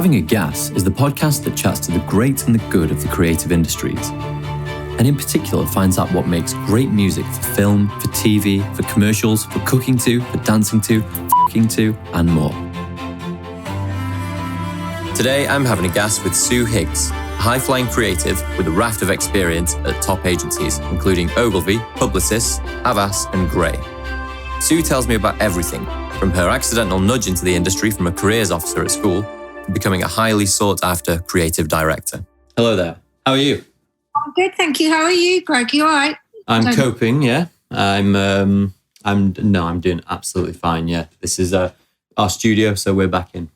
Having a Gas is the podcast that chats to the great and the good of the creative industries, and in particular finds out what makes great music for film, for TV, for commercials, for cooking to, for dancing to, f***ing to, and more. Today I'm having a gas with Sue Higgs, a high-flying creative with a raft of experience at top agencies, including Ogilvy, Publicis, Havas and Grey. Sue tells me about everything, from her accidental nudge into the industry from a careers officer at school, to becoming a highly sought-after creative director. Hello there. How are you? I'm good, thank you. How are you, Greg? You all right? I'm coping, yeah. I'm doing absolutely fine, yeah. This is our studio, so we're back in.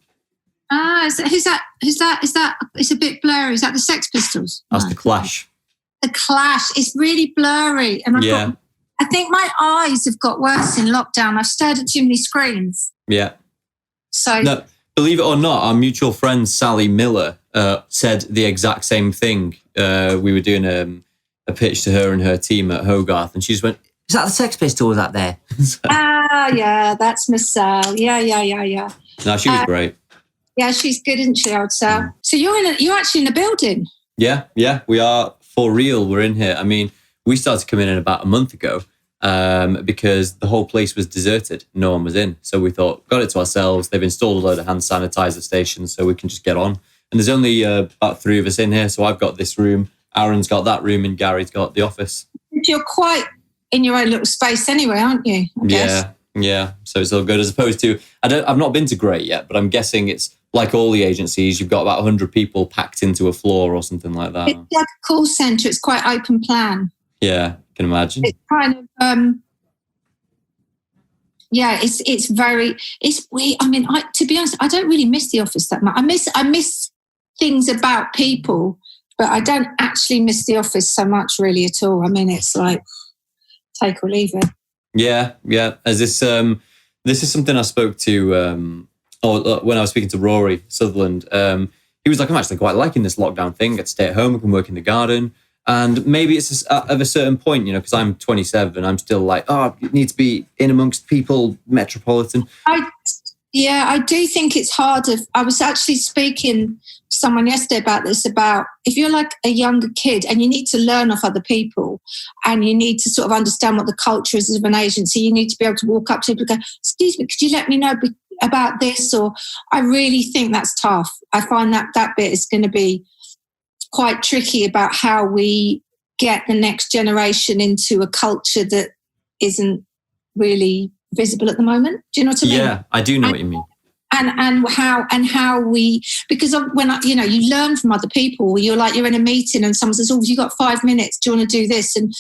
Who's that? It's a bit blurry. Is that the Sex Pistols? That's The Clash. The Clash. It's really blurry. And I think my eyes have got worse in lockdown. I've stared at too many screens. Yeah. So... No, believe it or not, our mutual friend Sally Miller said the exact same thing. We were doing a pitch to her and her team at Hogarth, and she just went, "Is that the Sex Pistols out there?" Yeah, that's Miss Sal. Yeah. No, she was great. Yeah, she's good, isn't she, old Sal? So you're actually in a building. Yeah, we are for real. We're in here. I mean, we started coming in about a month ago because the whole place was deserted. No one was in. So we thought, got it to ourselves. They've installed a load of hand sanitizer stations so we can just get on. And there's only about 3 of us in here. So I've got this room, Aaron's got that room, and Gary's got the office. You're quite in your own little space anyway, aren't you? I guess. Yeah. So it's all good. As opposed to, I've not been to Grey yet, but I'm guessing it's like all the agencies, you've got about 100 people packed into a floor or something like that. It's like a call centre. It's quite open plan. Yeah, can imagine. It's kind of, it's weird. I mean, to be honest, I don't really miss the office that much. I miss things about people, but I don't actually miss the office so much really at all. I mean, it's like take or leave it. Yeah. As this is something I spoke to, when I was speaking to Rory Sutherland, he was like, I'm actually quite liking this lockdown thing. I get to stay at home, I can work in the garden. And maybe it's at a certain point, because I'm 27, I'm still like, you need to be in amongst people, metropolitan. I do think it's harder. I was actually speaking to someone yesterday about this, about if you're like a younger kid and you need to learn off other people and you need to sort of understand what the culture is of an agency, you need to be able to walk up to people and go, excuse me, could you let me know about this? Or I really think that's tough. I find that bit is going to be quite tricky about how we get the next generation into a culture that isn't really visible at the moment. Do you know what I mean? Yeah, I do know what you mean. And how we, because when you learn from other people, you're in a meeting and someone says, you've got 5 minutes, do you want to do this? And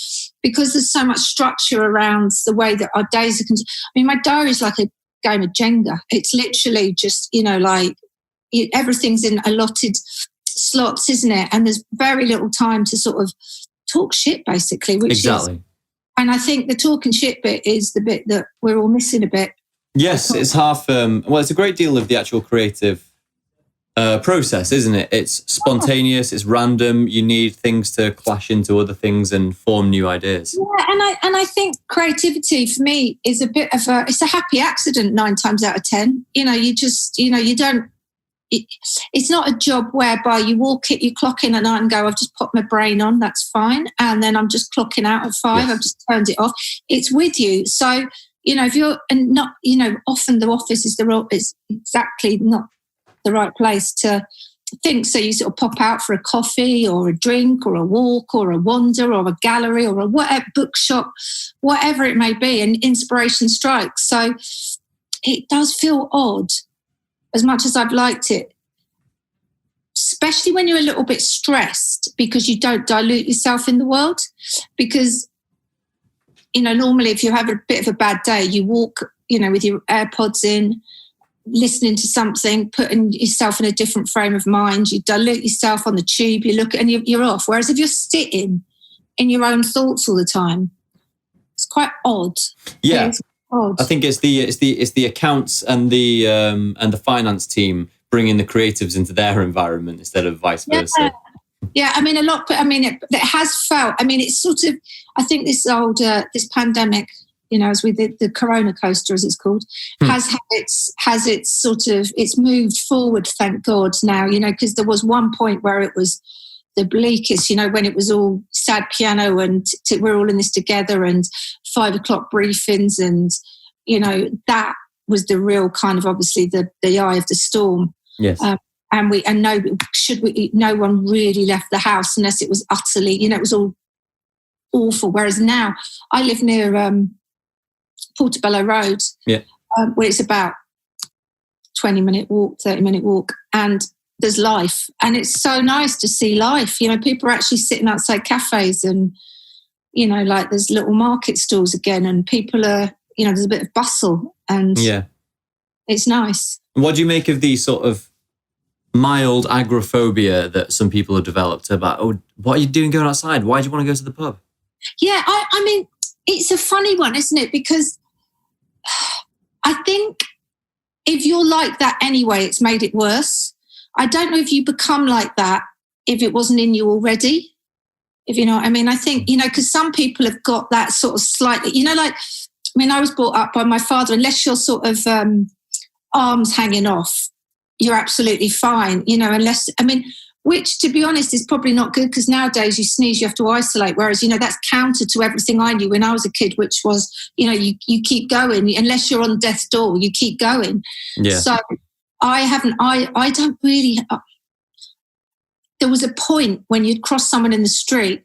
because there's so much structure around the way that our days are, my diary is like a game of Jenga. It's literally just, everything's in allotted slots, isn't it? And there's very little time to sort of talk shit, basically. Exactly. And I think the talking shit bit is the bit that we're all missing a bit. Yes, it's half. It's a great deal of the actual creative process, isn't it? It's spontaneous. It's random. You need things to clash into other things and form new ideas. Yeah, and I think creativity for me is a bit of it's a happy accident 9 times out of 10. You don't. It's not a job whereby you clock in at night and go, I've just popped my brain on, that's fine. And then I'm just clocking out at 5, yes. I've just turned it off. It's with you. So, if you're not, often the office is exactly not the right place to think. So you sort of pop out for a coffee or a drink or a walk or a wander or a gallery or a whatever, bookshop, whatever it may be, and inspiration strikes. So it does feel odd. As much as I've liked it, especially when you're a little bit stressed because you don't dilute yourself in the world. Because, normally if you have a bit of a bad day, you walk, with your AirPods in, listening to something, putting yourself in a different frame of mind. You dilute yourself on the tube, you look and you're off. Whereas if you're sitting in your own thoughts all the time, it's quite odd. Yeah. I think it's the accounts and the finance team bringing the creatives into their environment instead of vice versa. Yeah, it has felt. It's sort of. I think this pandemic as we did the Corona coaster, as it's called, has moved forward, thank God now, because there was one point where it was the bleakest, when it was all sad piano and we're all in this together and 5 o'clock briefings and, that was the real kind of obviously the eye of the storm. Yes. No one really left the house unless it was utterly, it was all awful. Whereas now I live near Portobello Road, where it's about 20-minute walk, 30-minute walk, and there's life. And it's so nice to see life. People are actually sitting outside cafes and, like there's little market stalls again and people are, there's a bit of bustle and it's nice. What do you make of the sort of mild agoraphobia that some people have developed about, what are you doing going outside? Why do you want to go to the pub? Yeah, I mean, it's a funny one, isn't it? Because I think if you're like that anyway, it's made it worse. I don't know if you become like that if it wasn't in you already, if you know what I mean. I think, because some people have got that sort of slightly, I was brought up by my father, unless you're sort of arms hanging off, you're absolutely fine, which to be honest is probably not good because nowadays you sneeze, you have to isolate. Whereas, that's counter to everything I knew when I was a kid, which was, you keep going unless you're on death's door, you keep going. Yeah. So I don't really, there was a point when you'd cross someone in the street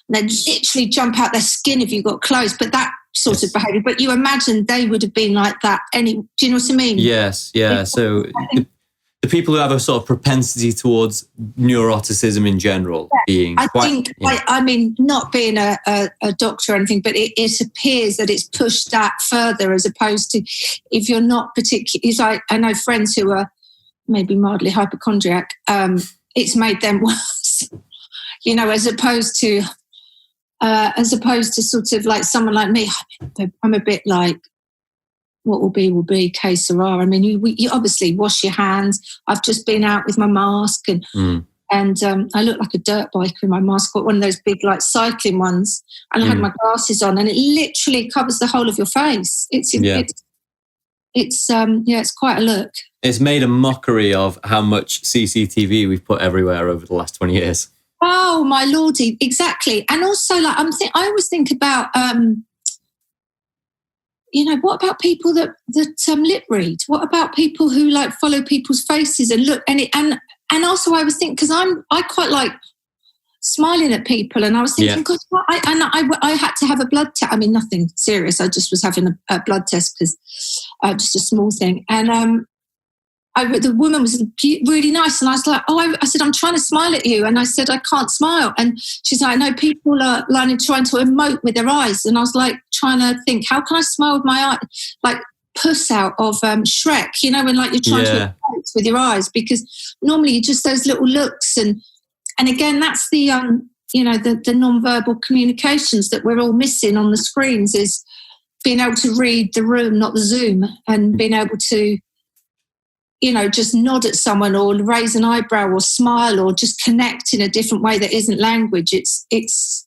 and they'd literally jump out their skin if you got close, but that sort of behaviour. But you imagine they would have been like that. Do you know what I mean? Yes, yeah. So the people who have a sort of propensity towards neuroticism in general being not being a doctor or anything, but it appears that it's pushed that further as opposed to if you're not particularly, I know friends who are maybe mildly hypochondriac, it's made them worse, as opposed to sort of like someone like me. I'm a bit like, what will be, que sera. I mean, you obviously wash your hands. I've just been out with my mask and I look like a dirt biker in my mask, got one of those big like cycling ones, and I had my glasses on, and it literally covers the whole of your face. It's quite a look. It's made a mockery of how much CCTV we've put everywhere over the last 20 years. Oh my lordy, exactly. And also, like I always think about, what about people that lip read? What about people who like follow people's faces and look and also I was thinking, because I quite like smiling at people, and I was thinking, God, what? I had to have a blood test. I mean, nothing serious. I just was having a blood test because just a small thing, and the woman was really nice, and I was like, I said, I'm trying to smile at you, and I said, I can't smile, and she's like, no, people are like trying to emote with their eyes, and I was like trying to think, how can I smile with my eye, like Puss out of Shrek, when like you're trying to emote with your eyes, because normally just those little looks, and again, that's the the non-verbal communications that we're all missing on the screens, is being able to read the room, not the Zoom, and being able to just nod at someone or raise an eyebrow or smile or just connect in a different way that isn't language. It's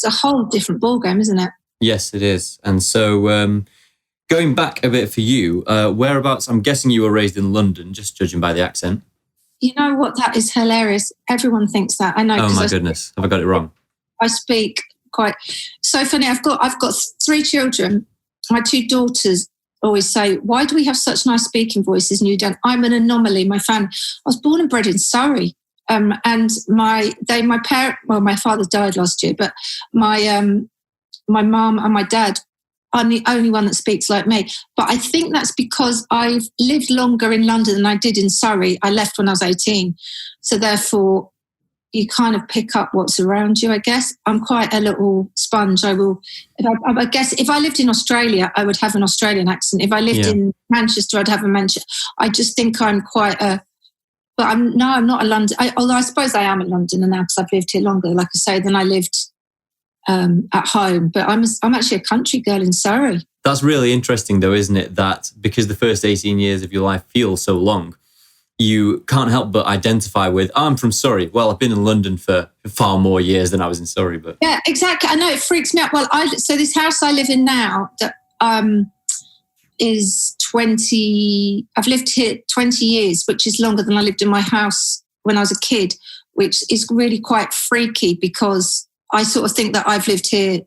a whole different ballgame, isn't it? Yes, it is. And so going back a bit for you, whereabouts, I'm guessing you were raised in London, just judging by the accent. You know what? That is hilarious. Everyone thinks that. I know. Oh my goodness. Have I got it wrong? I speak quite so funny. I've got 3 children. My 2 daughters always say, why do we have such nice speaking voices and you don't? I'm an anomaly. My family, I was born and bred in Surrey, and my father died last year, but my mum and my dad, I'm the only one that speaks like me. But I think that's because I've lived longer in London than I did in Surrey. I left when I was 18, so therefore you kind of pick up what's around you, I guess. I'm quite a little sponge. I guess if I lived in Australia, I would have an Australian accent. If I lived in Manchester, I'd have a Manchester. I just think I'm quite a... But I'm not a London... although I suppose I am a Londoner now because I've lived here longer, like I say, than I lived at home. But I'm actually a country girl in Surrey. That's really interesting though, isn't it? That because the first 18 years of your life feel so long, you can't help but identify with, I'm from Surrey. Well, I've been in London for far more years than I was in Surrey. But yeah, exactly. I know it freaks me out. Well, so this house I live in now that is 20. I've lived here 20 years, which is longer than I lived in my house when I was a kid, which is really quite freaky because I sort of think that I've lived here.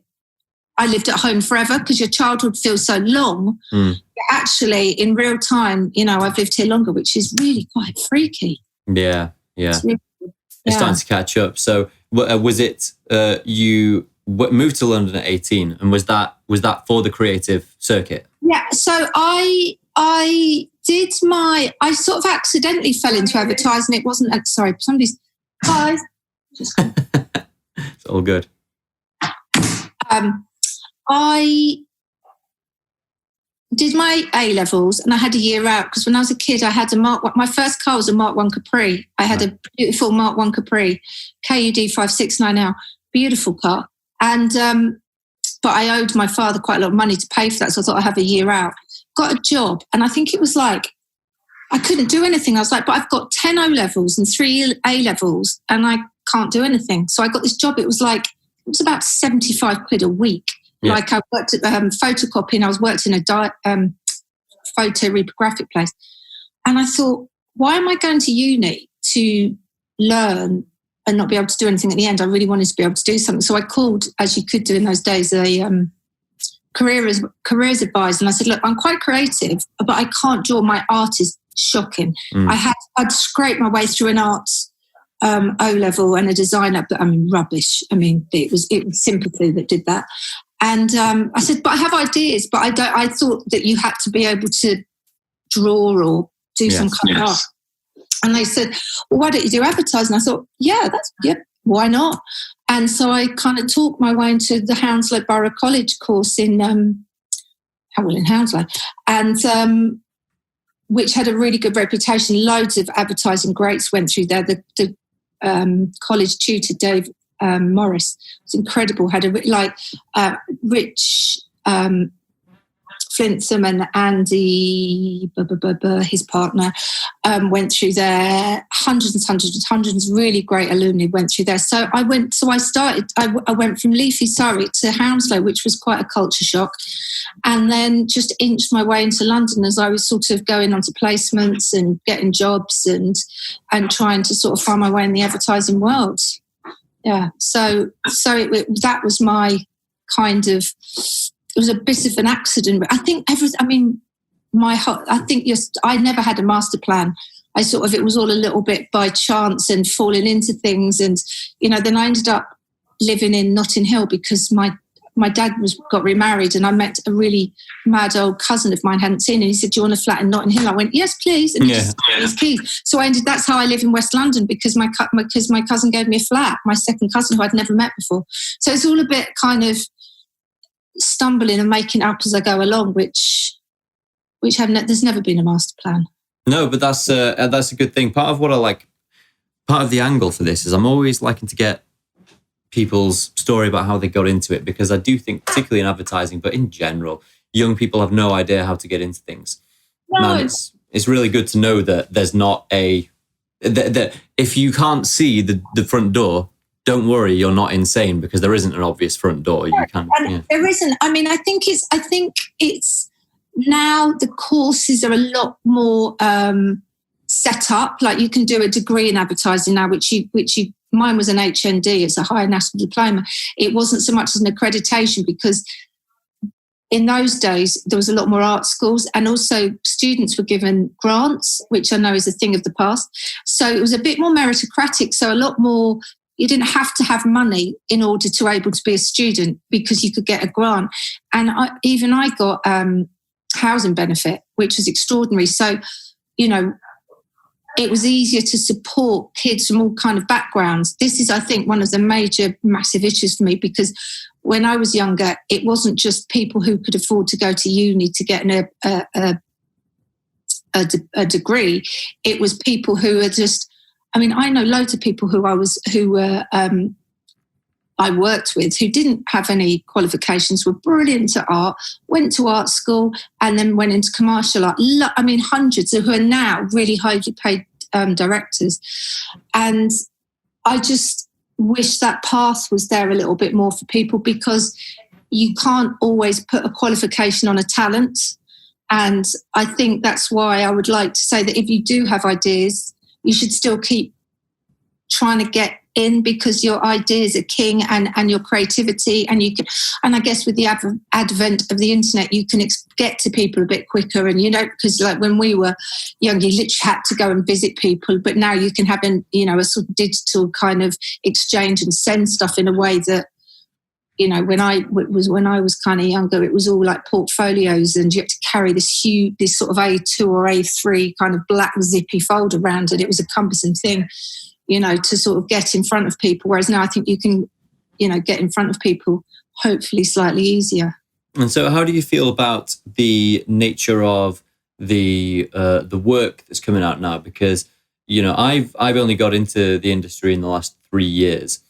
I lived at home forever because your childhood feels so long. But actually, in real time, I've lived here longer, which is really quite freaky. Yeah. It's starting to catch up. So was it you moved to London at 18, and was that for the creative circuit? Yeah. So I sort of accidentally fell into advertising. It wasn't. Sorry, somebody's. Hi. It's all good. I did my A-levels and I had a year out because when I was a kid, I had my first car was a Mark 1 Capri. I had a beautiful Mark 1 Capri, KUD 569L, beautiful car. And, but I owed my father quite a lot of money to pay for that. So I thought I'd have a year out. Got a job. And I think it was like, I couldn't do anything. I was like, but I've got 10 O-levels and 3 A-levels and I can't do anything. So I got this job. It was about 75 quid a week. Yeah. Like I worked at photocopying. I worked in a photo reprographic place. And I thought, why am I going to uni to learn and not be able to do anything at the end? I really wanted to be able to do something. So I called, as you could do in those days, a careers advisor. And I said, look, I'm quite creative, but I can't draw. My art is shocking. I'd scraped my way through an arts O-level and a designer, but rubbish. It was sympathy that did that. And I said, but I have ideas, but I thought that you had to be able to draw or do some kind of art. And they said, well, why don't you do advertising? I thought, why not? And so I kind of talked my way into the Hounslow Borough College course in Hounslow, and which had a really good reputation. Loads of advertising greats went through there. The college tutor, Dave Morris, was incredible. Had Rich Flintham and Andy, his partner, went through there. Hundreds, really great alumni went through there. So I went from leafy Surrey to Hounslow, which was quite a culture shock, and then just inched my way into London as I was sort of going on to placements and getting jobs and trying to sort of find my way in the advertising world. Yeah, so that was my kind of. It was a bit of an accident. I think I never had a master plan. It was all a little bit by chance and falling into things, and then I ended up living in Notting Hill because my dad got remarried, and I met a really mad old cousin of mine, hadn't seen, and he said, "Do you want a flat in Notting Hill?" I went, "Yes, please." And he just gave me his keys. So that's how I live in West London because my cousin gave me a flat, my second cousin who I'd never met before. So it's all a bit kind of stumbling and making up as I go along, which there's never been a master plan. No, but that's a good thing. Part of what I like, part of the angle for this is I'm always liking to get people's story about how they got into it, because I do think, particularly in advertising, but in general, young people have no idea how to get into things. No. And it's really good to know that there's not that if you can't see the front door, don't worry, you're not insane, because there isn't an obvious front door. You can. There isn't. I think it's now the courses are a lot more set up. Like you can do a degree in advertising now, which mine was an HND. It's a higher national diploma. It wasn't so much as an accreditation, because in those days there was a lot more art schools, and also students were given grants, which I know is a thing of the past. So it was a bit more meritocratic. So a lot more. You didn't have to have money in order to able to be a student, because you could get a grant. And I got housing benefit, which was extraordinary. So, it was easier to support kids from all kind of backgrounds. This is, I think, one of the massive issues for me, because when I was younger, it wasn't just people who could afford to go to uni to get a degree. It was people who are just. I know loads of people who I worked with who didn't have any qualifications, were brilliant at art, went to art school, and then went into commercial art. Hundreds who are now really highly paid directors. And I just wish that path was there a little bit more for people, because you can't always put a qualification on a talent. And I think that's why I would like to say that if you do have ideas, you should still keep trying to get in, because your ideas are king, and your creativity, and you can, and I guess with the advent of the internet, you can get to people a bit quicker. And because like when we were young, you literally had to go and visit people, but now you can have a sort of digital kind of exchange and send stuff in a way that, when I was kind of younger, it was all like portfolios, and you had to carry this sort of A2 or A3 kind of black zippy folder around, and it was a cumbersome thing, to sort of get in front of people. Whereas now I think you can, get in front of people hopefully slightly easier. And so how do you feel about the nature of the work that's coming out now? Because, I've only got into the industry in the last 3 years.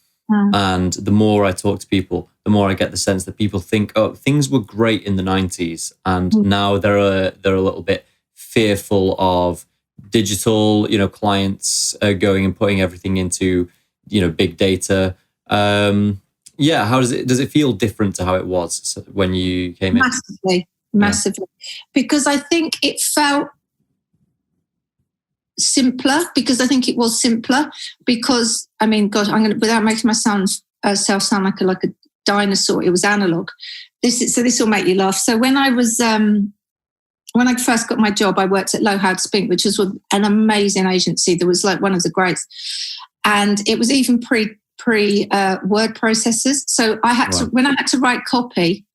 And the more I talk to people, the more I get the sense that people think, oh, things were great in the 90s. And now they're a little bit fearful of digital, clients going and putting everything into, big data. How does it feel different to how it was when you came in? Massively. Because I think it felt simpler, because I think it was simpler, because I'm going to, without making myself sound like a dinosaur, it was analog. This will make you laugh. So when I was when I first got my job, I worked at Lowe Howard Spink, which was an amazing agency. There was like one of the greats, and it was even pre word processors. So I had to, when I had to write copy,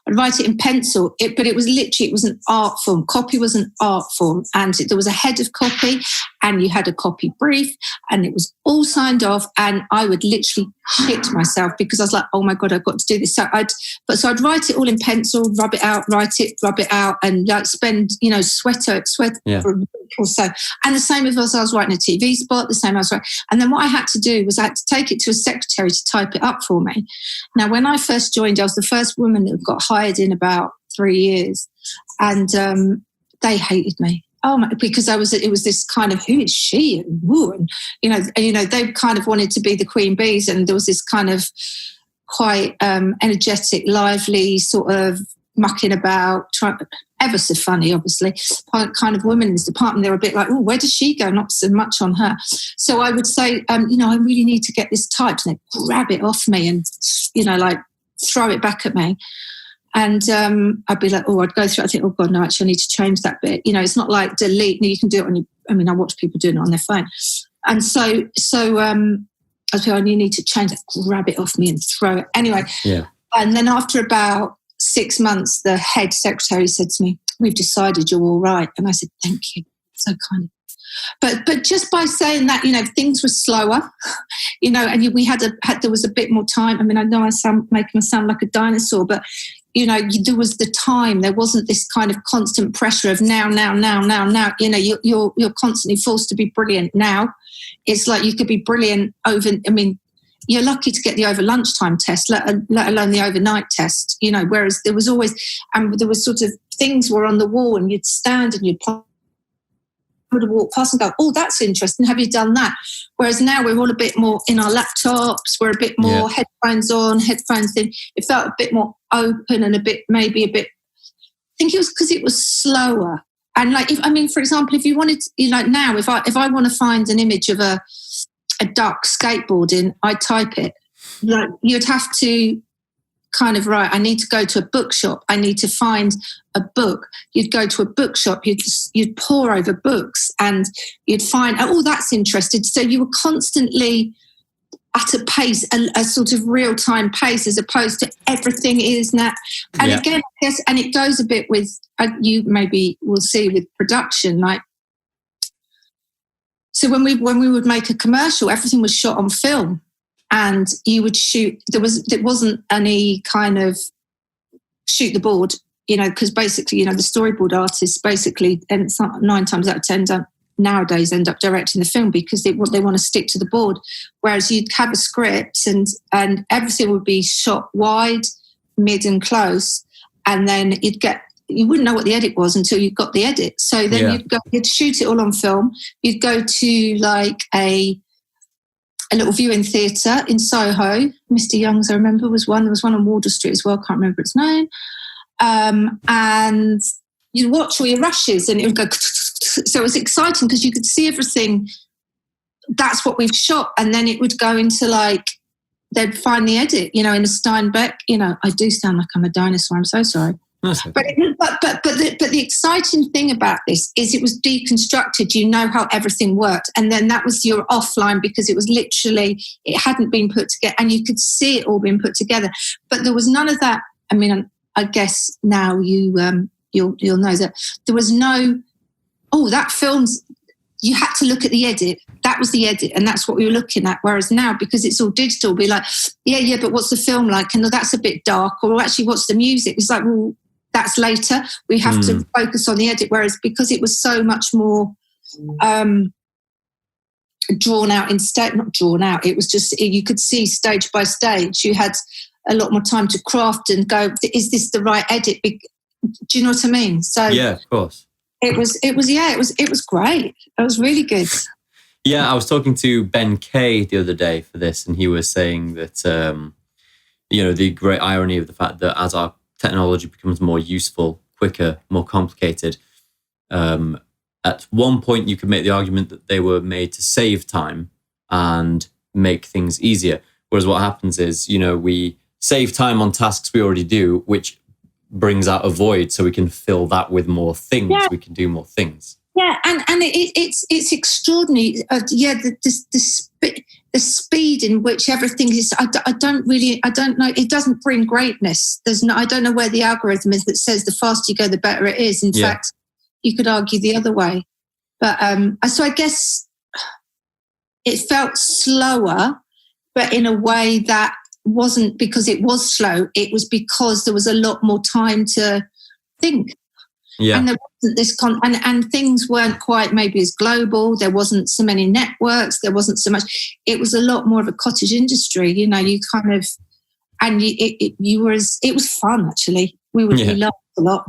I'd write it in pencil. But it was an art form. Copy was an art form, and there was a head of copy, and you had a copy brief, and it was all signed off. And I would literally shit myself, because I was like, "Oh my god, I've got to do this." So I'd write it all in pencil, rub it out, and like spend sweat for a week or so. And the same if I was writing a TV spot. The same I was writing. And then what I had to do was I had to take it to a secretary to type it up for me. Now, when I first joined, I was the first woman that got hired in about 3 years, and they hated me. Oh my, because it was this kind of, who is she? And woo, and they kind of wanted to be the queen bees, and there was this kind of quite energetic, lively sort of mucking about, ever so funny, obviously, kind of women in this department. They were a bit like, oh, where does she go? Not so much on her. So I would say, I really need to get this typed, and they'd grab it off me and, like throw it back at me. And I'd be like, I'd go through it. I think, oh God, no, actually I need to change that bit. It's not like delete. No, you can do it on I watch people doing it on their phone. And so I'd be like, you need to change that, grab it off me and throw it. Anyway. Yeah. And then after about 6 months, the head secretary said to me, we've decided you're all right. And I said, thank you. So kind of. But just by saying that, things were slower, and we there was a bit more time. I know I making me sound like a dinosaur, but there was the time. There wasn't this kind of constant pressure of now. You're constantly forced to be brilliant now. It's like you could be brilliant over. You're lucky to get the over lunchtime test, let alone the overnight test. Whereas there was always, there was sort of things were on the wall, and you'd stand and you'd would walk past and go, oh, that's interesting. Have you done that? Whereas now we're all a bit more in our laptops. We're a bit more headphones on, headphones in. It felt a bit more open and maybe a bit. I think it was because it was slower. And for example, if you wanted, now if I want to find an image of a duck skateboarding, I type it. You'd have to kind of I need to go to a bookshop. I need to find a book. You'd go to a bookshop. You'd pore over books, and you'd find, oh, that's interesting. So you were constantly at a pace, a sort of real time pace, as opposed to everything is now. And again, I guess, and it goes a bit with you maybe will see with production, like. So when we would make a commercial, everything was shot on film. And you would shoot. There wasn't any kind of shoot the board, because basically, the storyboard artists basically, and it's not 9 times out of 10 nowadays end up directing the film, because they want to stick to the board. Whereas you'd have a script and everything would be shot wide, mid, and close, and then you'd get you wouldn't know what the edit was until you got the edit. So then you'd shoot it all on film. You'd go to like a little viewing theatre in Soho. Mr. Young's, I remember, was one. There was one on Wardour Street as well. Can't remember its name. And you'd watch all your rushes, and it would go. So it was exciting because you could see everything. That's what we've shot, and then it would go into like they'd find the edit, in a Steinbeck. I do sound like I'm a dinosaur. I'm so sorry. Okay. But the exciting thing about this is it was deconstructed. You know how everything worked, and then that was your offline because it was literally it hadn't been put together, and you could see it all being put together. But there was none of that. I mean, I guess now you'll know that there was no. Oh, that film's. You had to look at the edit. That was the edit, and that's what we were looking at. Whereas now, because it's all digital, be like, yeah, but what's the film like? And that's a bit dark. Or actually, what's the music? It's like, well, that's later. We have to focus on the edit. Whereas because it was so much more drawn out instead, not drawn out. It was just you could see stage by stage. You had a lot more time to craft and go. Is this the right edit? Do you know what I mean? So yeah, of course. It was great. It was really good. Yeah, I was talking to Ben Kay the other day for this, and he was saying that, the great irony of the fact that as our technology becomes more useful, quicker, more complicated, at one point you could make the argument that they were made to save time and make things easier. Whereas what happens is, we save time on tasks we already do, which brings out a void, so we can fill that with more things. Yeah. We can do more things. Yeah, and it's extraordinary. The speed in which everything is. I don't know. It doesn't bring greatness. I don't know where the algorithm is that says the faster you go, the better it is. In fact, you could argue the other way. But so I guess it felt slower, but in a way that wasn't because it was slow. It was because there was a lot more time to think. Yeah. And there wasn't this and things weren't quite maybe as global. There wasn't so many networks. There wasn't so much. It was a lot more of a cottage industry. You kind of, and it was fun actually. We laughed a lot.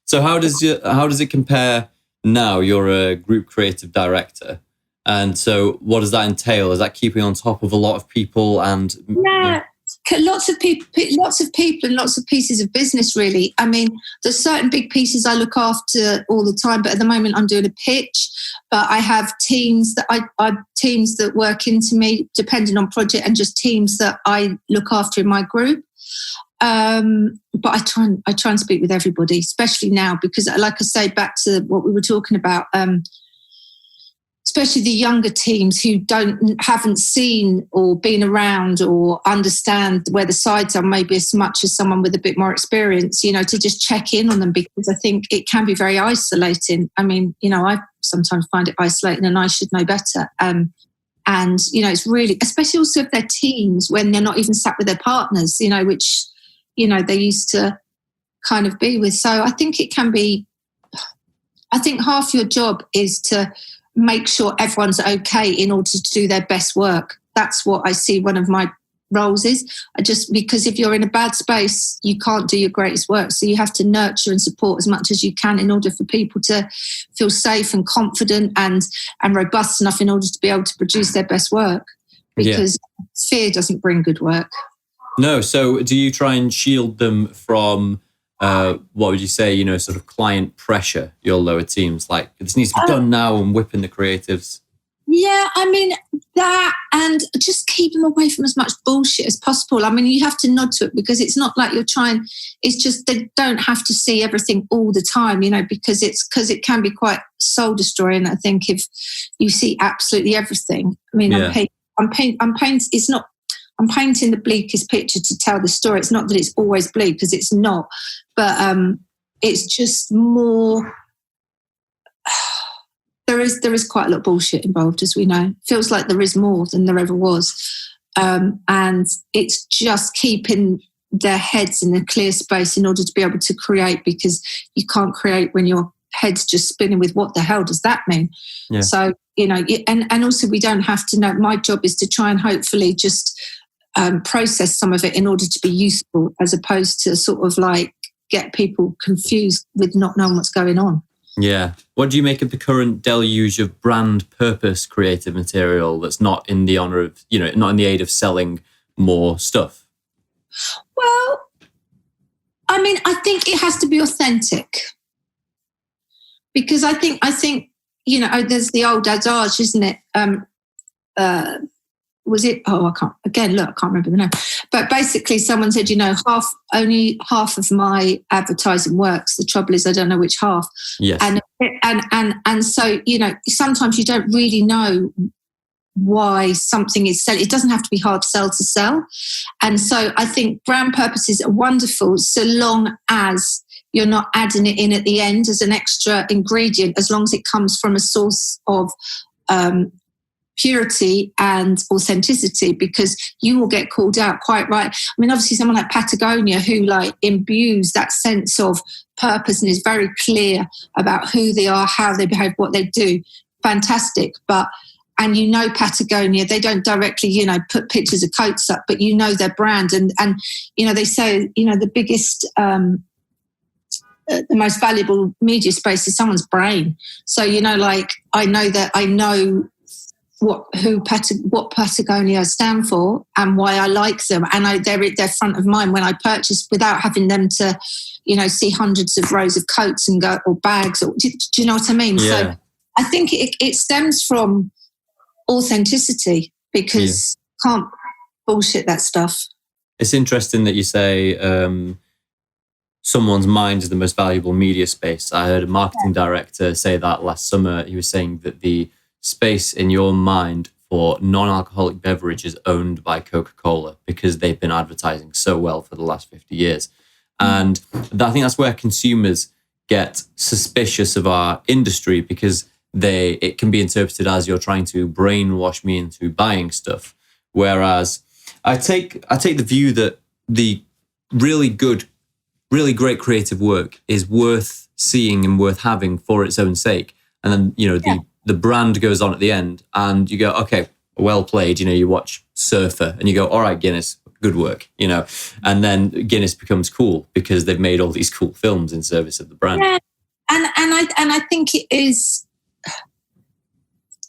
So how does it compare now? You're a group creative director. And so what does that entail? Is that keeping on top of a lot of people and... Yeah, lots of people and lots of pieces of business, really. I mean, there's certain big pieces I look after all the time, but at the moment I'm doing a pitch. But I have teams that work into me depending on project, and just teams that I look after in my group. But I try and speak with everybody, especially now, because like I say, back to what we were talking about, especially the younger teams who haven't seen or been around or understand where the sides are maybe as much as someone with a bit more experience, to just check in on them, because I think it can be very isolating. I mean, I sometimes find it isolating, and I should know better. And, it's really, especially also if they're teams when they're not even sat with their partners, which, they used to kind of be with. So I think it can be, I think half your job is to make sure everyone's okay in order to do their best work. That's what I see one of my roles is. Because if you're in a bad space, you can't do your greatest work. So you have to nurture and support as much as you can in order for people to feel safe and confident and robust enough in order to be able to produce their best work. Because fear doesn't bring good work. No. So do you try and shield them from what would you say, sort of client pressure, your lower teams? Like, this needs to be done now, and whipping the creatives? Yeah, I mean, that, and just keep them away from as much bullshit as possible. I mean, you have to nod to it, because it's not like you're trying, it's just they don't have to see everything all the time, because it can be quite soul destroying, I think, if you see absolutely everything. I mean, I'm painting the bleakest picture to tell the story. It's not that it's always bleak, because it's not, but it's just more. There is quite a lot of bullshit involved, as we know. Feels like there is more than there ever was, and it's just keeping their heads in a clear space in order to be able to create, because you can't create when your head's just spinning with what the hell does that mean. Yeah. So and also we don't have to know. My job is to try and hopefully just process some of it in order to be useful, as opposed to sort of like get people confused with not knowing what's going on. Yeah. What do you make of the current deluge of brand purpose creative material that's not in the honor of, not in the aid of selling more stuff? Well, I mean, I think it has to be authentic, because I think there's the old adage, isn't it? Was it? Oh, I can't remember the name. But basically, someone said, only half of my advertising works. The trouble is, I don't know which half. Yes. And so, sometimes you don't really know why something is selling. It doesn't have to be hard to sell. And so I think brand purposes are wonderful so long as you're not adding it in at the end as an extra ingredient, as long as it comes from a source of purity and authenticity, because you will get called out, quite right. I mean, obviously someone like Patagonia, who imbues that sense of purpose and is very clear about who they are, how they behave, what they do, fantastic. And Patagonia, they don't directly, put pictures of coats up, but their brand. And they say, the biggest, the most valuable media space is someone's brain. So, I know what Patagonia stand for and why I like them. And they're front of mind when I purchase, without having them to, see hundreds of rows of coats and go, or bags, or do you know what I mean? Yeah. So I think it stems from authenticity, because can't bullshit that stuff. It's interesting that you say someone's mind is the most valuable media space. I heard a marketing director say that last summer. He was saying that the space in your mind for non-alcoholic beverage is owned by Coca-Cola, because they've been advertising so well for the last 50 years. And I think that's where consumers get suspicious of our industry, because it can be interpreted as you're trying to brainwash me into buying stuff. Whereas I take the view that the really good, really great creative work is worth seeing and worth having for its own sake. And then, the brand goes on at the end, and you go, okay, well played. You watch Surfer and you go, all right, Guinness, good work, and then Guinness becomes cool because they've made all these cool films in service of the brand. Yeah. And I think it is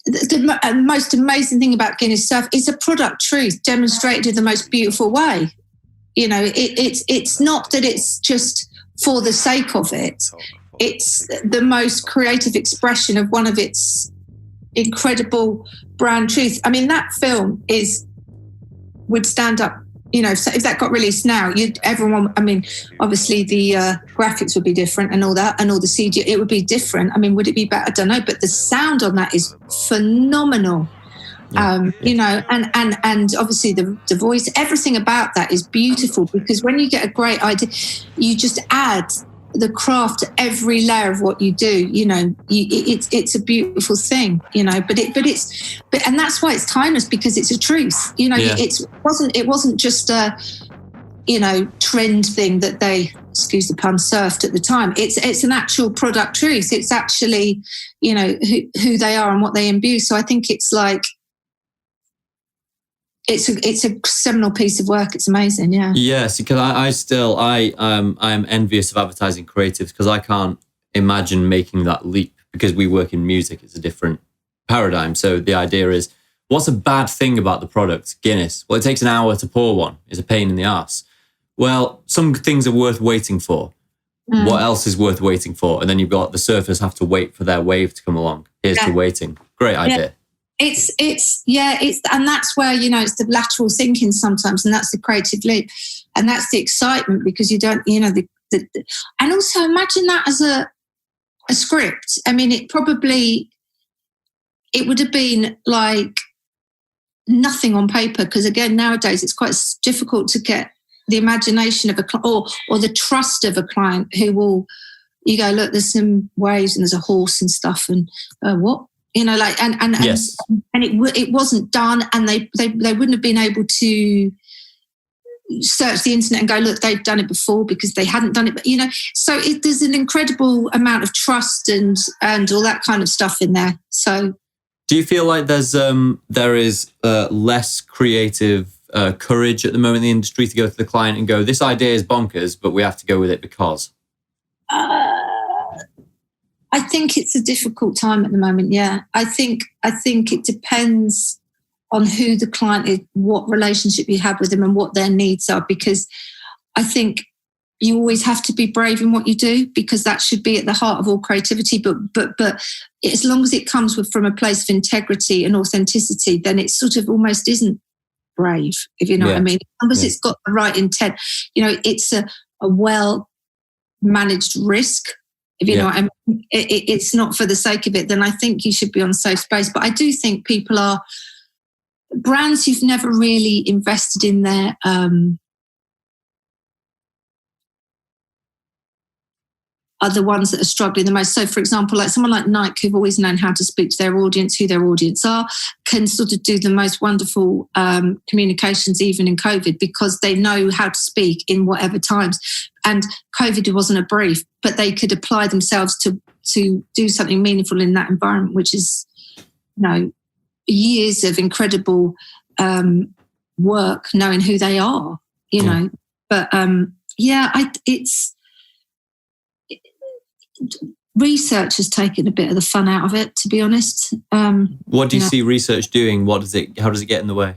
the most amazing thing about Guinness Surf is a product truth demonstrated in the most beautiful way. It's not that it's just for the sake of it. It's the most creative expression of one of its incredible brand truths. I mean, that film would stand up, so if that got released now, obviously the graphics would be different and all that, and all the CG, it would be different. I mean, would it be better? I don't know, but the sound on that is phenomenal. And obviously the voice, everything about that is beautiful, because when you get a great idea, you just add the craft to every layer of what you do. It's a beautiful thing, and that's why it's timeless, because it's a truth. It wasn't just a trend thing that they, excuse the pun, surfed at the time. It's an actual product truth. It's actually who they are and what they imbue. So I think it's it's a seminal piece of work. It's amazing, yeah. Yes, because I'm envious of advertising creatives, because I can't imagine making that leap, because we work in music. It's a different paradigm. So the idea is, what's a bad thing about the product? Guinness. Well, it takes an hour to pour one. It's a pain in the arse. Well, some things are worth waiting for. What else is worth waiting for? And then you've got the surfers have to wait for their wave to come along. Here's to waiting. Great idea. Yeah. It's and that's where, it's the lateral thinking sometimes, and that's the creative leap, and that's the excitement, because you don't, and also imagine that as a script. I mean, it would have been like nothing on paper, because again, nowadays it's quite difficult to get the imagination of a client or the trust of a client who will, you go, look, there's some waves and there's a horse and stuff, and what? Yes. And it wasn't done, and they wouldn't have been able to search the internet and go, look, they've done it before, because they hadn't done it. But so there's an incredible amount of trust and all that kind of stuff in there. So, do you feel like there is less creative courage at the moment in the industry to go to the client and go, this idea is bonkers, but we have to go with it because? I think it's a difficult time at the moment. Yeah, I think it depends on who the client is, what relationship you have with them, and what their needs are. Because I think you always have to be brave in what you do, because that should be at the heart of all creativity. But as long as it comes from a place of integrity and authenticity, then it sort of almost isn't brave, if you know what I mean. As long as it's got the right intent, it's a well managed risk. If you know what I mean, it's not for the sake of it, then I think you should be on safe space. But I do think people are brands who've never really invested in their are the ones that are struggling the most. So, for example, like someone like Nike, who've always known how to speak to their audience, who their audience are, can sort of do the most wonderful communications even in COVID, because they know how to speak in whatever times. And COVID wasn't a brief, but they could apply themselves to do something meaningful in that environment, which is, years of incredible work, knowing who they are, know. But research has taken a bit of the fun out of it, to be honest. What do you see research doing? How does it get in the way?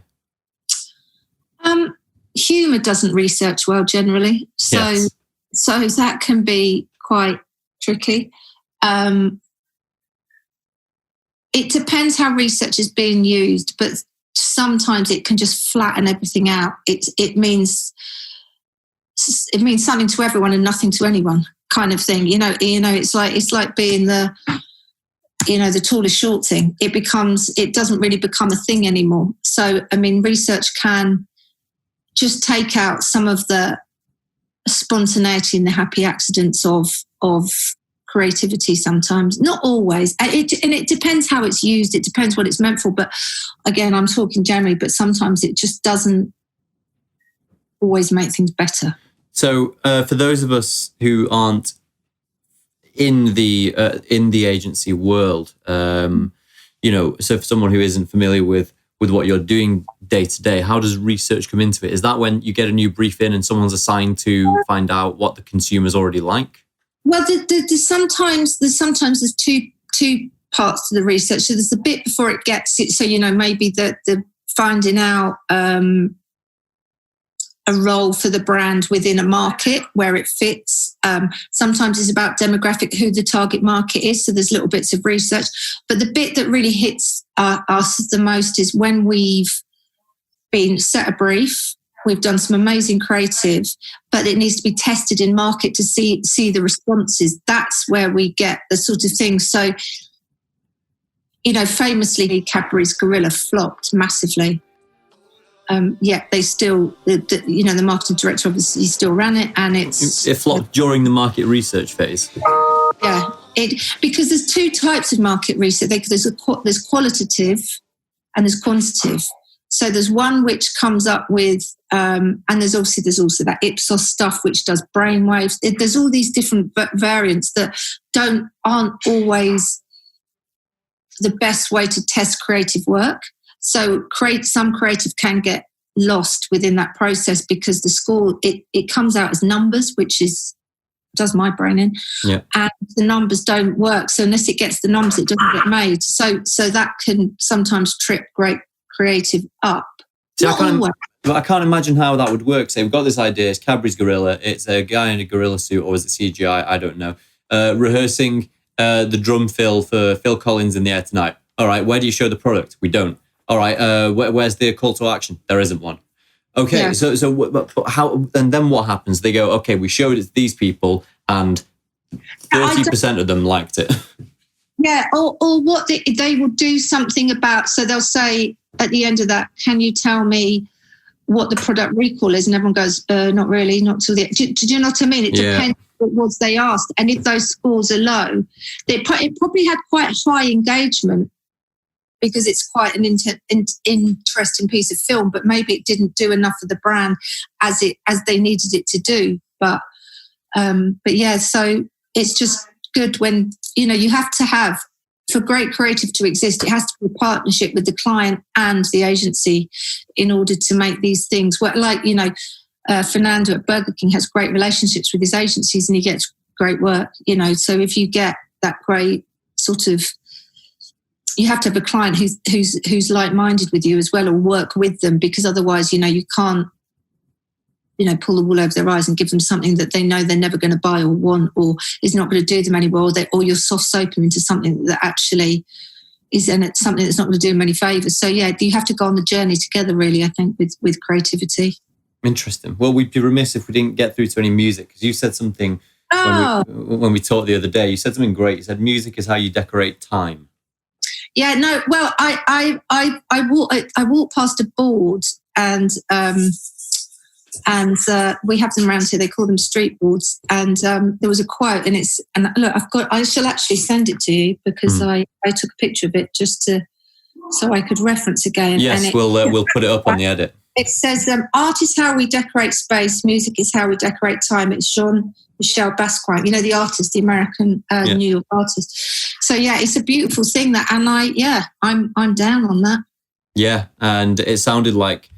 Humour doesn't research well generally, so that can be quite tricky. It depends how research is being used, but sometimes it can just flatten everything out. It means something to everyone and nothing to anyone, kind of thing. It's like being the tallest short thing. It doesn't really become a thing anymore. So, I mean, research can just take out some of the spontaneity and the happy accidents of creativity sometimes. Not always. And it depends how it's used. It depends what it's meant for. But again, I'm talking generally, but sometimes it just doesn't always make things better. So for those of us who aren't in the agency world, so for someone who isn't familiar with what you're doing day to day, how does research come into it? Is that when you get a new brief in and someone's assigned to find out what the consumer's already like? Well, there's sometimes two parts to the research. So there's the bit before it gets it. So maybe the finding out a role for the brand within a market where it fits. Sometimes it's about demographic, who the target market is. So there's little bits of research. But the bit that really hits us the most is when we've been set a brief, we've done some amazing creative, but it needs to be tested in market to see the responses. That's where we get the sort of thing. So, famously, Cadbury's Gorilla flopped massively. Yet they still, the marketing director obviously still ran it, and it flopped during the market research phase. Yeah, because there's two types of market research. There's qualitative and there's quantitative. So there's one which comes up with, and there's also that Ipsos stuff which does brainwaves. There's all these different variants that aren't always the best way to test creative work. So some creative can get lost within that process because the score, it comes out as numbers, which does my brain in. Yeah. And the numbers don't work. So unless it gets the numbers, it doesn't get made. So that can sometimes trip great creative up. See, I can't imagine how that would work. Say we've got this idea, it's Cadbury's Gorilla, it's a guy in a gorilla suit, or is it CGI? I don't know. Rehearsing the drum fill for Phil Collins in the Air Tonight. All right, where do you show the product? We don't. All right, where's the call to action? There isn't one. Okay, yeah. So how? And then what happens? They go, okay, we showed it to these people, and 30% of them liked it. Yeah, or what they will do something about. So they'll say at the end of that, "Can you tell me what the product recall is?" And everyone goes, "Not really, not till the." Do you know what I mean? It depends what was they asked, and if those scores are low, it probably had quite high engagement, because it's quite an interesting piece of film, but maybe it didn't do enough for the brand as they needed it to do. But yeah, so it's just good when, you have to have for great creative to exist, it has to be a partnership with the client and the agency in order to make these things work. Like, Fernando at Burger King has great relationships with his agencies and he gets great work, So if you get that great sort of, you have to have a client who's like-minded with you as well, or work with them, because otherwise, you can't, pull the wool over their eyes and give them something that they know they're never going to buy or want, or is not going to do them anymore, or you're soft soap them into something that actually isn't something that's not going to do them any favours. So yeah, you have to go on the journey together, really, I think, with creativity. Interesting. Well, we'd be remiss if we didn't get through to any music, because you said something when we talked the other day. You said something great. You said music is how you decorate time. Yeah, no. Well, I walk past a board and we have them around here. They call them street boards. And there was a quote, and look, I shall actually send it to you because I took a picture of it so I could reference again. Yes, and we'll put it up on the edit. It says, art is how we decorate space, music is how we decorate time. It's Jean-Michel Basquiat, the artist, the American New York artist. So yeah, it's a beautiful thing and I'm down on that. Yeah, and it sounded like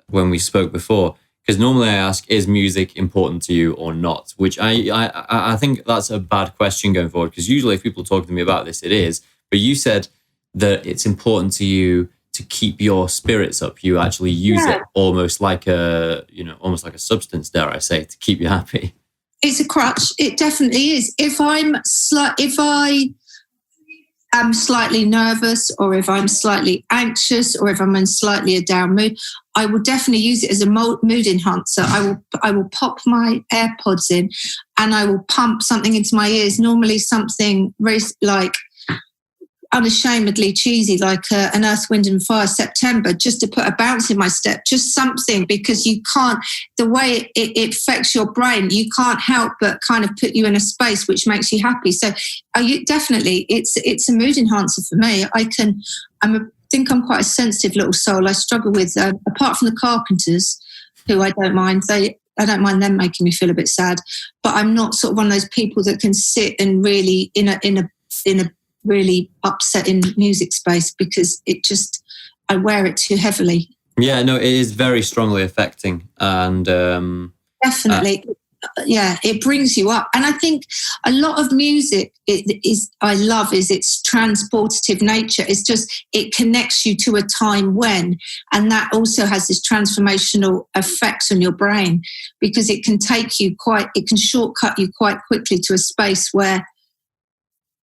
when we spoke before, because normally I ask, is music important to you or not? Which I think that's a bad question going forward, because usually if people talk to me about this, it is. But you said that it's important to you to keep your spirits up. You actually use it almost like a substance, dare I say, to keep you happy. It's a crutch. It definitely is. If I am slightly nervous, or if I'm slightly anxious, or if I'm in slightly a down mood, I will definitely use it as a mood enhancer. I will pop my AirPods in and I will pump something into my ears, normally something very like unashamedly cheesy, like an Earth, Wind and Fire September, just to put a bounce in my step, just something, because you can't, the way it affects your brain, you can't help but kind of put you in a space which makes you happy. So definitely it's a mood enhancer for me. I think I'm quite a sensitive little soul. I struggle with, apart from the Carpenters, who I don't mind, I don't mind them making me feel a bit sad, but I'm not sort of one of those people that can sit and really in a really upsetting music space, because I wear it too heavily. Yeah, no, it is very strongly affecting, and definitely, it brings you up. And I think a lot of music I love its transportative nature. It's just, it connects you to a time when, and that also has this transformational effect on your brain, because it can shortcut you quite quickly to a space where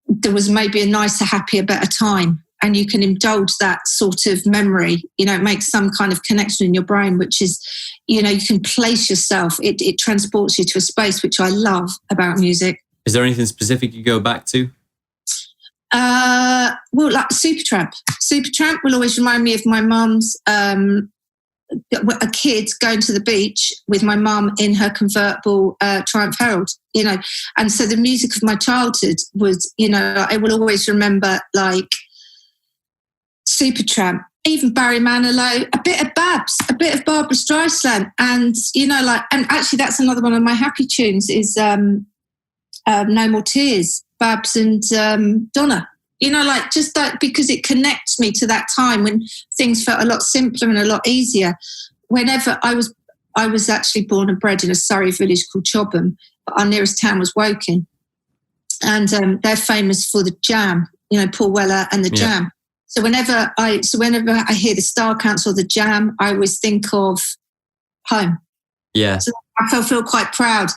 there was maybe a nicer, happier, better time, and you can indulge that sort of memory. It makes some kind of connection in your brain, which is, you can place yourself. It transports you to a space, which I love about music. Is there anything specific you go back to? Well, like Supertramp. Supertramp will always remind me of my mum's. A kid going to the beach with my mum in her convertible Triumph Herald, and so the music of my childhood was, I will always remember like Supertramp, even Barry Manilow, a bit of Babs, a bit of Barbra Streisand, and and actually that's another one of my happy tunes is No More Tears, Babs and Donna. Just that, because it connects me to that time when things felt a lot simpler and a lot easier. Whenever I was actually born and bred in a Surrey village called Chobham, but our nearest town was Woking. And they're famous for the Jam, Paul Weller and the Jam. So whenever I hear the Star Council or the Jam, I always think of home. Yeah. So I feel quite proud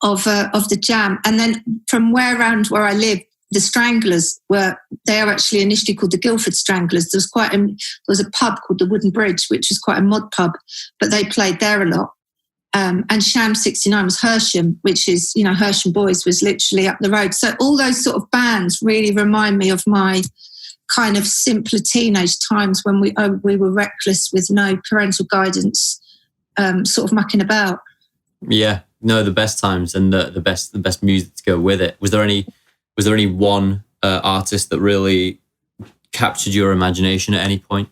of the Jam. And then from around where I live, the Stranglers they are actually initially called the Guildford Stranglers. There was a pub called the Wooden Bridge, which was quite a mod pub, but they played there a lot. And Sham 69 was Hersham, which is, Hersham Boys was literally up the road. So all those sort of bands really remind me of my kind of simpler teenage times when we were reckless with no parental guidance, sort of mucking about. Yeah, no, the best times and the best music to go with it. Was there any one artist that really captured your imagination at any point?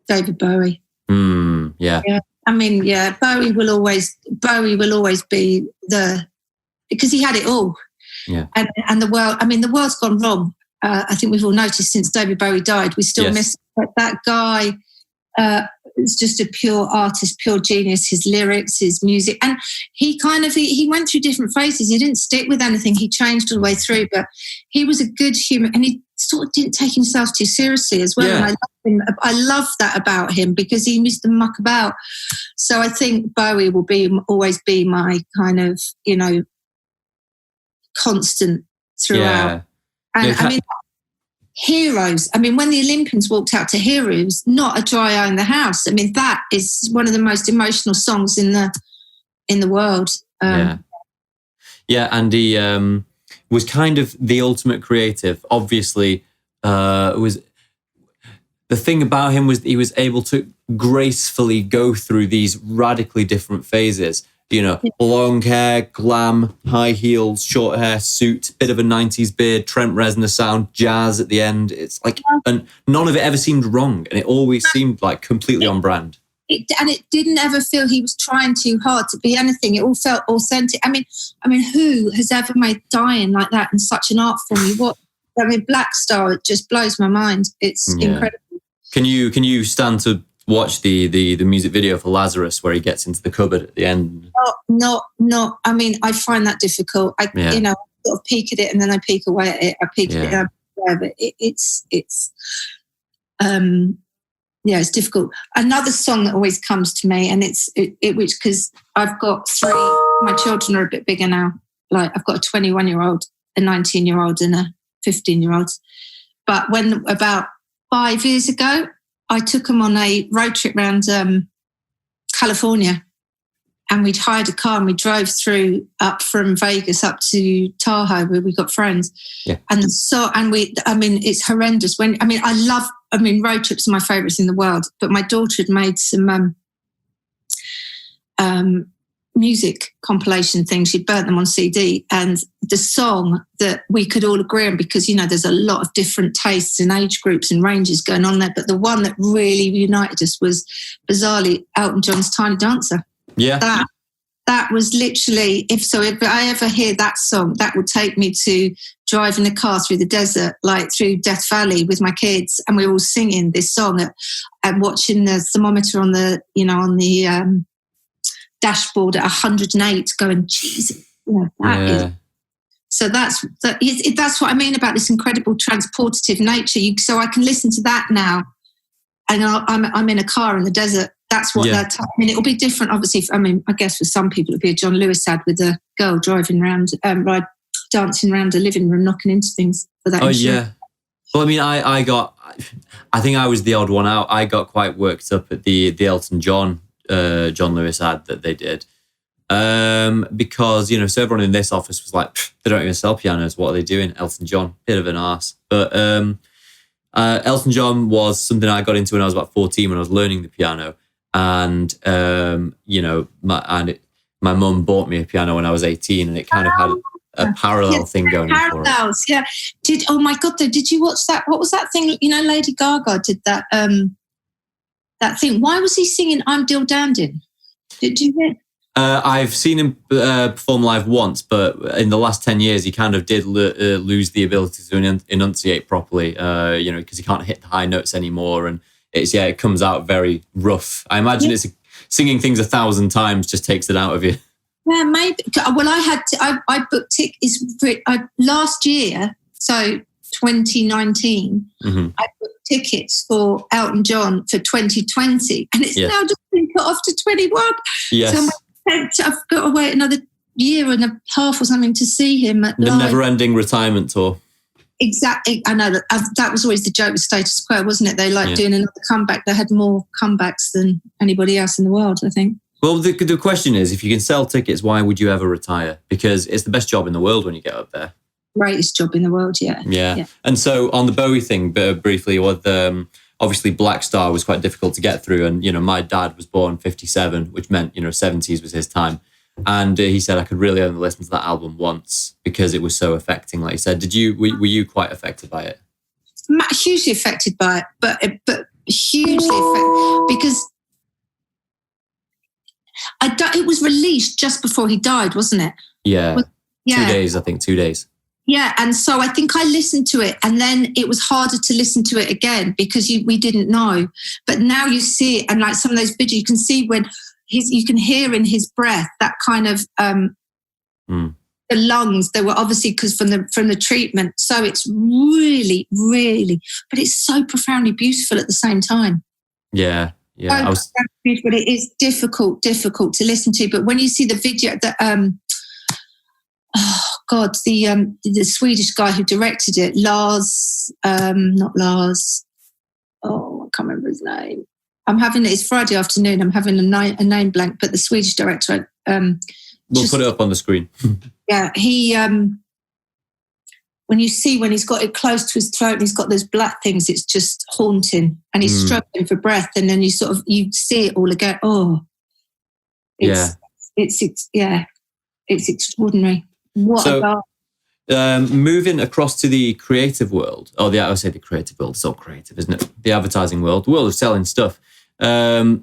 David Bowie. Yeah. I mean, Bowie will always be because he had it all. Yeah. And the world, the world's gone wrong. I think we've all noticed since David Bowie died, we still miss him. But that guy is just a pure artist, pure genius. His lyrics, his music, and he went through different phases. He didn't stick with anything. He changed all the way through, but he was a good human, and he sort of didn't take himself too seriously as well. Yeah. And I love that about him because he used to muck about. So I think Bowie will always be my kind of, constant throughout. And I mean, Heroes. I mean, when the Olympians walked out to Heroes, not a dry eye in the house. I mean, that is one of the most emotional songs in the world. And he was kind of the ultimate creative. Obviously, was the thing about him was he was able to gracefully go through these radically different phases. Long hair, glam, high heels, short hair, suit, bit of a 90s beard, Trent Reznor sound, jazz at the end. It's like, and none of it ever seemed wrong. And it always seemed like completely on brand. And it didn't ever feel he was trying too hard to be anything. It all felt authentic. I mean, who has ever made dying like that in such an art form? Black Star, it just blows my mind. It's incredible. Can you stand to watch the music video for Lazarus where he gets into the cupboard at the end? No. I mean, I find that difficult. I sort of peek at it and then I peek away at it. I peek at it and I peek away, but it's difficult. Another song that always comes to me, and which because I've got three. My children are a bit bigger now. Like I've got a 21-year-old, a 19-year-old, and a 15-year-old. But when about 5 years ago, I took them on a road trip around California, and we'd hired a car and we drove up from Vegas up to Tahoe where we got friends. Yeah. And it's horrendous. Road trips are my favourites in the world, but my daughter had made some music compilation things. She'd burnt them on CD, and the song that we could all agree on, because there's a lot of different tastes and age groups and ranges going on there, but the one that really united us was bizarrely Elton John's Tiny Dancer. That was literally, if I ever hear that song, that would take me to driving a car through the desert, like through Death Valley with my kids, and we were all singing this song and watching the thermometer on the dashboard at 108 going, Jesus, is. So that's what I mean about this incredible transportative nature. So I can listen to that now, and I'm in a car in the desert. That's what it'll be different, obviously. I guess for some people it'll be a John Lewis ad with a girl driving around, dancing around a living room, knocking into things for that. Oh, yeah. Well, I mean, I think I was the odd one out. I got quite worked up at the Elton John Lewis ad that they did. Because, so everyone in this office was like, they don't even sell pianos. What are they doing? Elton John, bit of an arse. But Elton John was something I got into when I was about 14 when I was learning the piano. And, my mum bought me a piano when I was 18, and it kind of had a parallel thing going on for it. Parallels, yeah. Oh my God, though, did you watch that? What was that thing? Lady Gaga did that that thing. Why was he singing I'm Dill Dandin? Did you hear? I've seen him perform live once, but in the last 10 years, he kind of did lose the ability to enunciate properly, because he can't hit the high notes anymore. And it comes out very rough. I imagine it's singing things 1,000 times just takes it out of you. Yeah, maybe. Well, I booked tickets last year, so 2019, I booked tickets for Elton John for 2020, and it's now just been put off to 21. Yes. So I've got to wait another year and a half or something to see him at the never-ending retirement tour. Exactly. I know that was always the joke with Status Quo, wasn't it? They doing another comeback. They had more comebacks than anybody else in the world, I think. Well, the question is, if you can sell tickets, why would you ever retire? Because it's the best job in the world when you get up there. Greatest job in the world, yeah. And so on the Bowie thing, briefly, obviously Black Star was quite difficult to get through. And, my dad was born 57, which meant, 70s was his time. And he said I could really only listen to that album once because it was so affecting. Like you said, were you quite affected by it? Hugely affected by it, but hugely affected because it was released just before he died, wasn't it? Yeah. 2 days, I think, 2 days. Yeah, and so I think I listened to it, and then it was harder to listen to it again because we didn't know. But now you see it, and like some of those videos, you can see when you can hear in his breath that kind of the lungs. They were obviously because from the treatment. So it's really, really, but it's so profoundly beautiful at the same time. Yeah. So beautiful. It is difficult to listen to. But when you see the video, the Swedish guy who directed it, not Lars. Oh, I can't remember his name. It's Friday afternoon. I'm having a name blank, but the Swedish director. We'll put it up on the screen. Yeah, he. When he's got it close to his throat and he's got those black things, it's just haunting, and he's struggling for breath, and then you see it all again. Oh, it's extraordinary. Moving across to the creative world, I would say the creative world, it's all creative, isn't it? The advertising world, the world of selling stuff. I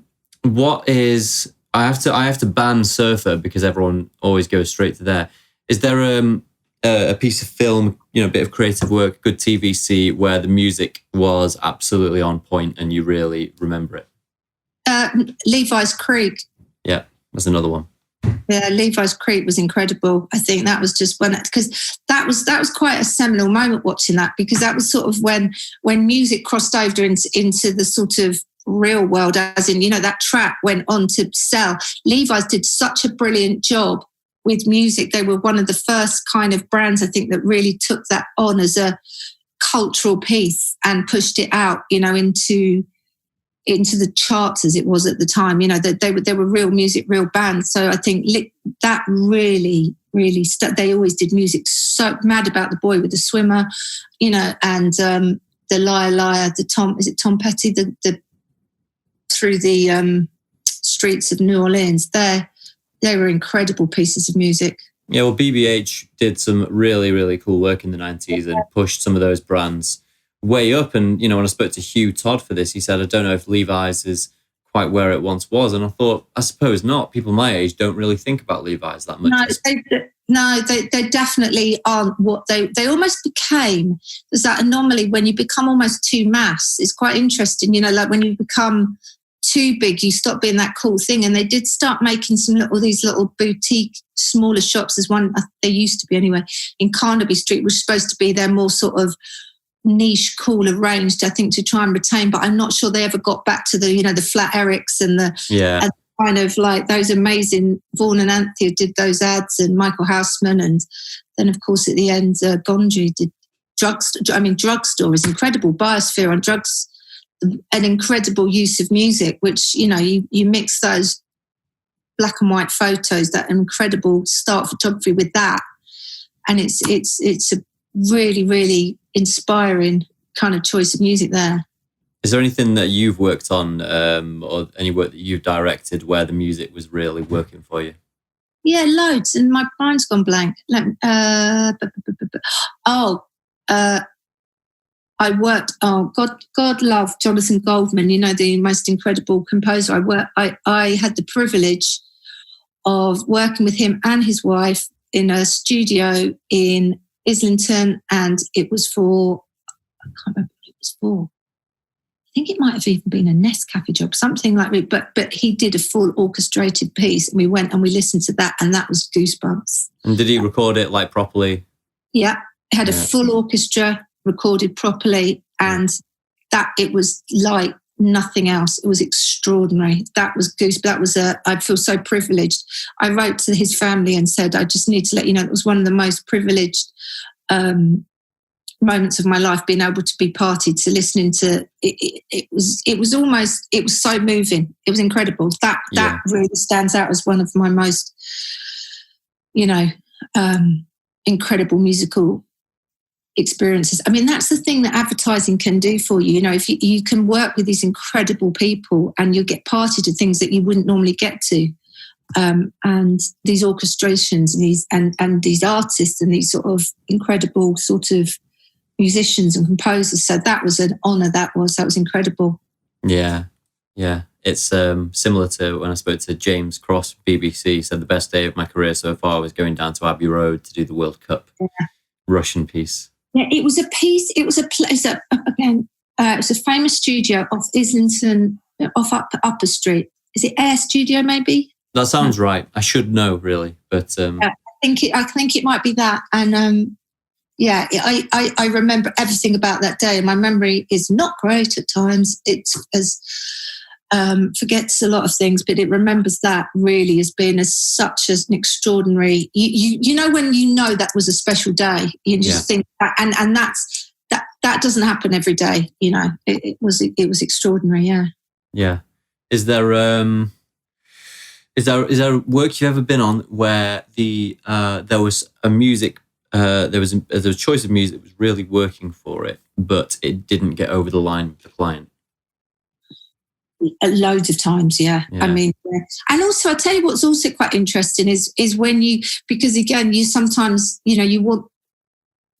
have to ban Surfer because everyone always goes straight to there. Is there a piece of film, a bit of creative work, good TVC where the music was absolutely on point and you really remember it? Levi's Creek. Yeah, that's another one. Yeah, Levi's Creek was incredible. I think that was just because that was quite a seminal moment watching that, because that was sort of when music crossed over into the sort of real world, as in, that track went on to sell. Levi's did such a brilliant job with music. They were one of the first kind of brands, I think, that really took that on as a cultural piece and pushed it out, into the charts as it was at the time. They were real music, real bands. So I think that really, really they always did music. So Mad About the Boy with the Swimmer, and the Liar Liar, is it Tom Petty, the Through the Streets of New Orleans. They were incredible pieces of music. Yeah, well, BBH did some really, really cool work in the 90s and pushed some of those brands way up. And, when I spoke to Hugh Todd for this, he said, I don't know if Levi's is quite where it once was. And I thought, I suppose not. People my age don't really think about Levi's that much. No, they definitely aren't what they almost became. There's that anomaly when you become almost too mass. It's quite interesting, like when you become too big, you stop being that cool thing. And they did start making these little boutique, smaller shops. There's one, they used to be anyway, in Carnaby Street, which was supposed to be their more sort of niche, cooler range, I think, to try and retain. But I'm not sure they ever got back to the, the Flat Erics and the kind of like those amazing Vaughan and Anthea did those ads, and Michael Houseman, and then of course at the end Gondry did drugstore is incredible. Biosphere on drugs, an incredible use of music, which you mix those black and white photos, that incredible start photography with that, and it's a really, really inspiring kind of choice of music there. Is there anything that you've worked on or any work that you've directed where the music was really working for you? Yeah, loads, and my mind's gone blank. I worked. Oh God love Jonathan Goldman. The most incredible composer. I had the privilege of working with him and his wife in a studio in Islington, and it was for, I can't remember what it was for. I think it might have even been a Nescafe job, something like that. But he did a full orchestrated piece, and we went and we listened to that, and that was goosebumps. And did he record it like properly? Yeah, it had a full orchestra recorded properly, and that it was like nothing else. It was extraordinary. That was I feel so privileged. I wrote to his family and said, I just need to let you know it was one of the most privileged moments of my life, being able to be party to listening to it. It was so moving. It was incredible. That really stands out as one of my most, incredible musical experiences. I mean, that's the thing that advertising can do for you. If you can work with these incredible people and you'll get party to things that you wouldn't normally get to, and these orchestrations and these artists and these sort of incredible sort of musicians and composers. So that was an honour. That was incredible. Yeah. It's similar to when I spoke to James Cross, BBC, said the best day of my career so far was going down to Abbey Road to do the World Cup. Russian piece. Yeah, it was a piece. It was a famous studio off Islington, off Upper Street. Is it Air Studio? Maybe that sounds right. I should know really, but I think it might be that. And I remember everything about that day. My memory is not great at times. It's as forgets a lot of things, but it remembers that really as being such an extraordinary. You know when you know that was a special day, you just think that, and that doesn't happen every day. You know, it was extraordinary. Yeah. Yeah. Is there work you've ever been on where there was a music there was a choice of music that was really working for it, but it didn't get over the line with the client? Loads of times, yeah. I mean, and also I tell you what's also quite interesting is when because again you sometimes you want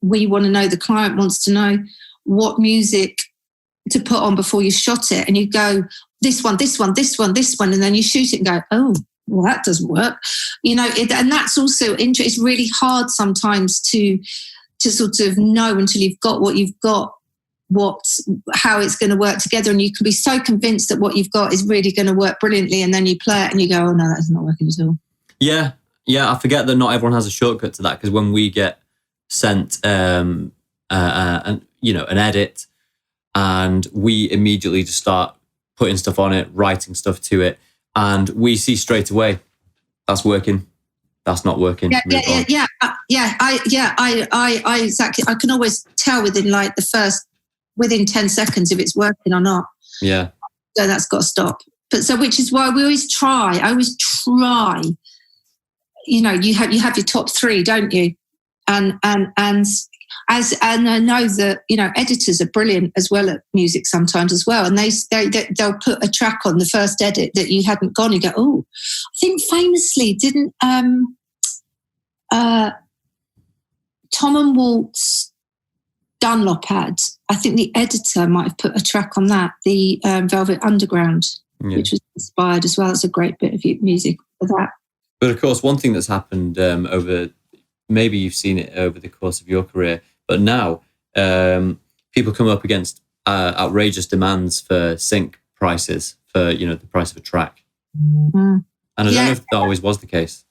to know, the client wants to know what music to put on before you shot it, and you go this one, and then you shoot it and go, oh, well, that doesn't work, and that's also interesting. It's really hard sometimes to sort of know until you've got what you've got, how it's going to work together, and you can be so convinced that what you've got is really going to work brilliantly, and then you play it and you go, oh no, that's not working at all. Yeah, I forget that not everyone has a shortcut to that, because when we get sent an edit, and we immediately just start putting stuff on it, writing stuff to it, and we see straight away that's working, that's not working. I exactly. I can always tell within 10 seconds if it's working or not. Yeah. So that's got to stop. But so, which is why we always try. I always try. You have your top three, don't you? And I know that editors are brilliant as well at music sometimes as well, and they'll put a track on the first edit that you hadn't gone. You go, oh, I think famously didn't Tom and Walt's Dunlop ad, I think the editor might have put a track on that, the Velvet Underground, which was inspired as well. It's a great bit of music for that. But of course, one thing that's happened maybe you've seen it over the course of your career, but now people come up against outrageous demands for sync prices for the price of a track. Mm-hmm. And I don't know if that always was the case.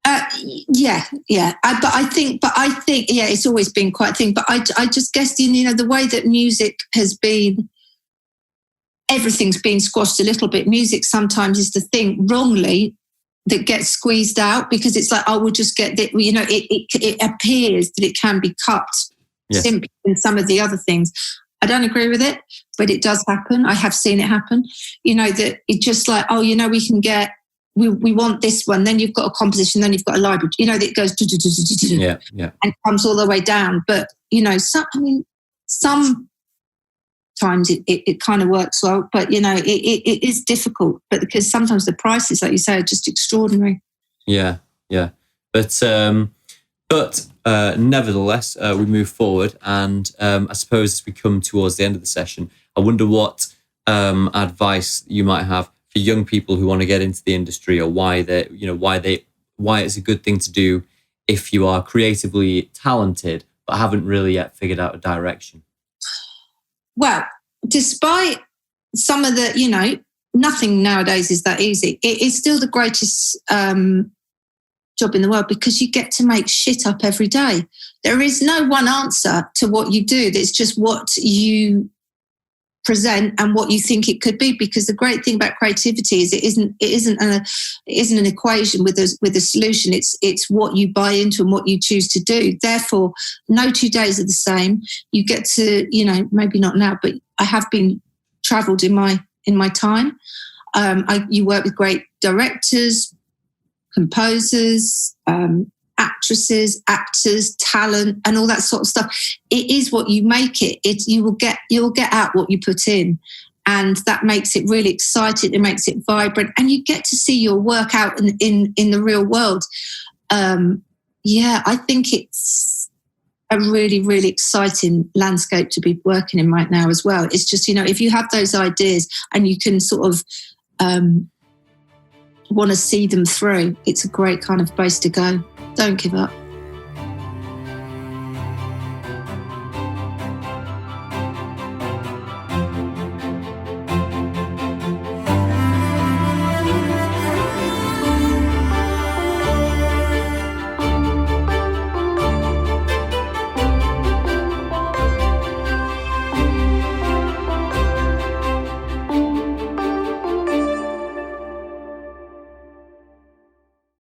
But I think, it's always been quite a thing. But I just guess, the way that music has been, everything's been squashed a little bit. Music sometimes is the thing wrongly that gets squeezed out, because it's like, we'll just get that. It appears that it can be cut simply in some of the other things. I don't agree with it, but it does happen. I have seen it happen. That it's just like, we can get. We want this one, then you've got a composition, then you've got a library, that goes and comes all the way down. But sometimes it kind of works well, but it is difficult. But because sometimes the prices, like you say, are just extraordinary. Yeah. But nevertheless, we move forward, and I suppose as we come towards the end of the session, I wonder what advice you might have for young people who want to get into the industry, or why it's a good thing to do if you are creatively talented but haven't really yet figured out a direction. Well, despite some of the, nothing nowadays is that easy. It is still the greatest job in the world, because you get to make shit up every day. There is no one answer to what you do. It's just what you present and what you think it could be, because the great thing about creativity is it isn't an equation with a solution. It's what you buy into and what you choose to do. Therefore, no 2 days are the same. You get to, maybe not now, but I have been travelled in my time. You work with great directors, composers, actresses, actors, talent, and all that sort of stuff. It is what you make it. You'll get out what you put in, and that makes it really exciting. It makes it vibrant, and you get to see your work out in the real world. I think it's a really, really exciting landscape to be working in right now as well. It's just, if you have those ideas and you can sort of want to see them through, it's a great kind of place to go. Don't give up.